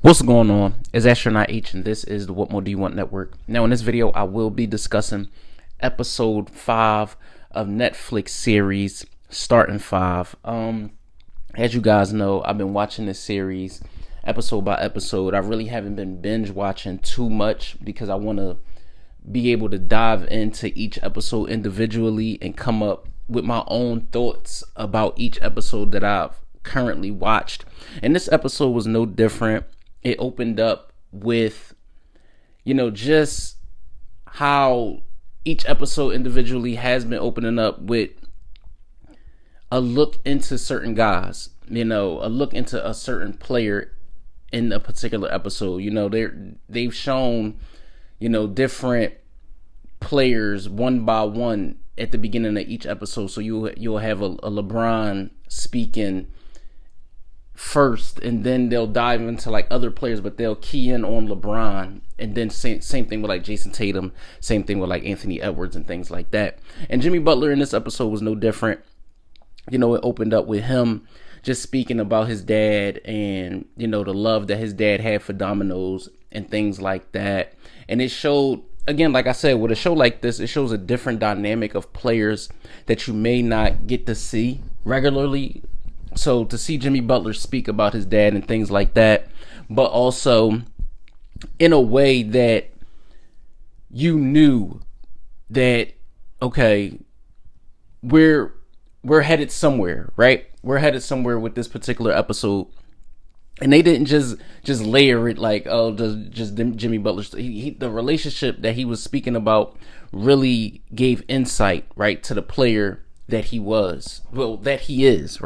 What's going on? It's Astronaut H, and this is the What More Do You Want Network. Now, in this video, I will be discussing episode 5 of Netflix series Starting 5. As you guys know, I've been watching this series episode by episode. I really haven't been binge watching too much because I want to be able to dive into each episode individually and come up with my own thoughts about each episode that I've currently watched. And this episode was no different. It opened up with, just how each episode individually has been opening up with a look into certain guys, a look into a certain player in a particular episode. They've shown, different players one by one at the beginning of each episode. So you'll have a LeBron speaking first, and then they'll dive into like other players, but they'll key in on LeBron, and then same thing with like Jason Tatum, same thing with like Anthony Edwards and things like that. And Jimmy Butler in this episode was no different. It opened up with him just speaking about his dad and the love that his dad had for dominoes and things like that. And it showed, again, like I said, with a show like this, it shows a different dynamic of players that you may not get to see regularly. So to see Jimmy Butler speak about his dad and things like that, but also in a way that you knew that, okay, we're headed somewhere, right? We're headed somewhere with this particular episode. And they didn't just layer it like, oh, just Jimmy Butler. The relationship that he was speaking about really gave insight, right, to the player that he was, that he is.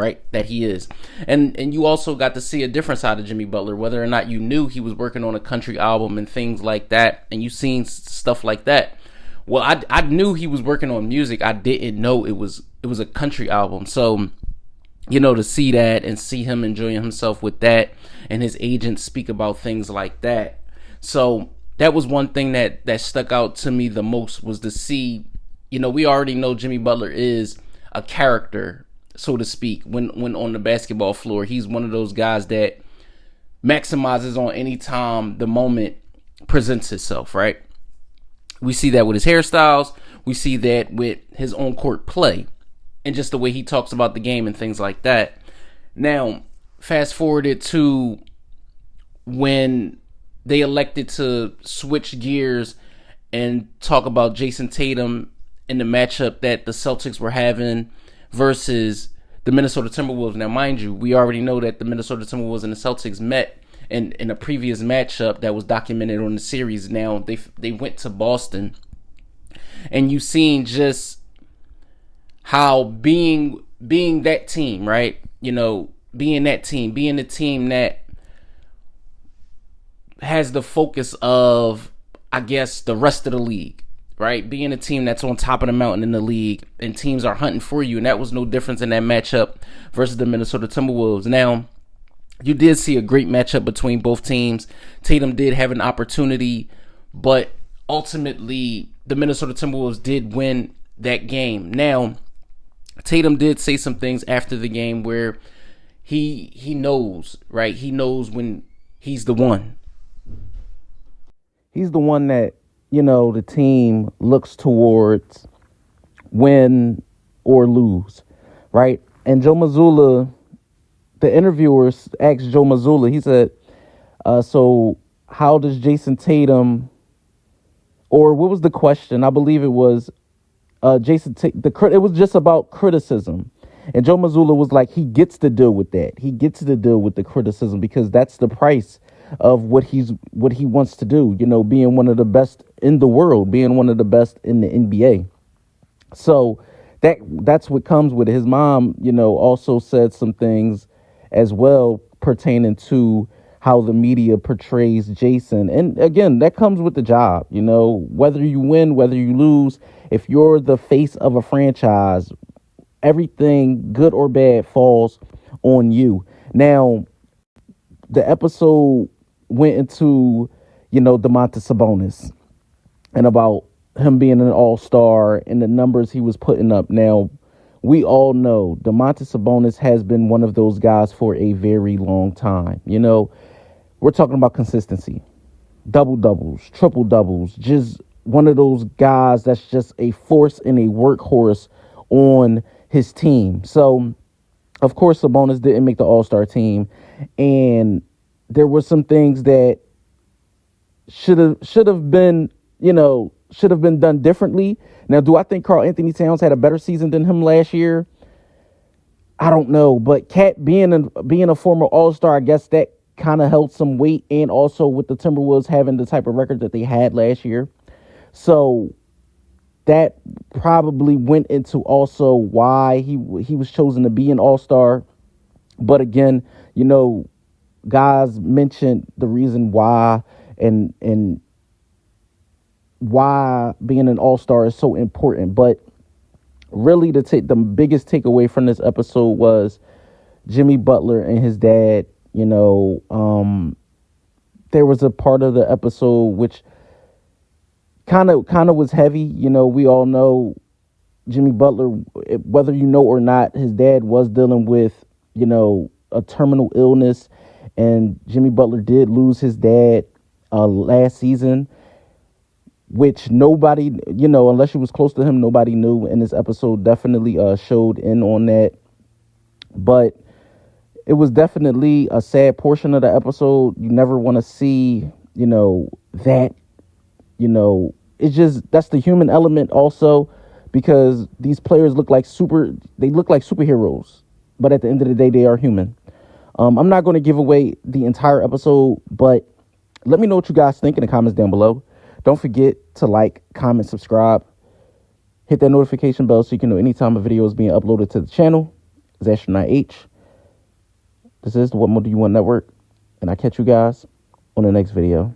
And you also got to see a different side of Jimmy Butler, whether or not you knew he was working on a country album and things like that, and you seen stuff like that. Well, I knew he was working on music. I didn't know it was a country album. So, to see that and see him enjoying himself with that, and his agent speak about things like that. So that was one thing that stuck out to me the most, was to see, we already know Jimmy Butler is a character, so to speak, when on the basketball floor. He's one of those guys that maximizes on any time the moment presents itself, right? We see that with his hairstyles. We see that with his on court play and just the way he talks about the game and things like that. Now, fast forwarded to when they elected to switch gears and talk about Jason Tatum in the matchup that the Celtics were having versus the Minnesota Timberwolves. Now, mind you, we already know that the Minnesota Timberwolves and the Celtics met in a previous matchup that was documented on the series. Now, they went to Boston, and you've seen just how being that team, right? Being that team, being the team that has the focus of, I guess, the rest of the league, right? Being a team that's on top of the mountain in the league, and teams are hunting for you. And that was no difference in that matchup versus the Minnesota Timberwolves. Now, you did see a great matchup between both teams. Tatum did have an opportunity, but ultimately the Minnesota Timberwolves did win that game. Now, Tatum did say some things after the game where he knows, right? He knows when he's the one. He's the one that, the team looks towards win or lose, right? And Joe Mazzulla, the interviewers asked Joe Mazzulla, he said, so how does Jason Tatum, or what was the question? I believe it was it was just about criticism. And Joe Mazzulla was like, he gets to deal with that. He gets to deal with the criticism because that's the price of what he wants to do, being one of the best in the world, being one of the best in the NBA. So that's what comes with it. His mom, also said some things as well pertaining to how the media portrays Jason. And again, that comes with the job, whether you win, whether you lose, if you're the face of a franchise, everything good or bad falls on you. Now, the episode went into, Domantas Sabonis and about him being an all-star and the numbers he was putting up. Now, we all know Domantas Sabonis has been one of those guys for a very long time. we're talking about consistency. Double doubles, triple doubles, just one of those guys that's just a force and a workhorse on his team. So, of course, Sabonis didn't make the All-Star team, and there were some things that should have been, should have been done differently. Now, do I think Karl Anthony Towns had a better season than him last year? I don't know, but Cat being a former All-Star, I guess that kind of held some weight, and also with the Timberwolves having the type of record that they had last year. So that probably went into also why he was chosen to be an All-Star. But again, guys mentioned the reason why and why being an All-Star is so important. But really, the biggest takeaway from this episode was Jimmy Butler and his dad. There was a part of the episode which kind of was heavy. We all know Jimmy Butler, whether you know or not, his dad was dealing with, a terminal illness, and Jimmy Butler did lose his dad last season, which nobody, unless you was close to him, nobody knew. And this episode definitely showed in on that. But it was definitely a sad portion of the episode. You never want to see, that, it's just, that's the human element also, because these players look like superheroes, but at the end of the day, they are human. I'm not going to give away the entire episode, but let me know what you guys think in the comments down below. Don't forget to like, comment, subscribe, hit that notification bell so you can know anytime a video is being uploaded to the channel. It's Astronaut H. This is the What More Do You Want Network, and I catch you guys on the next video.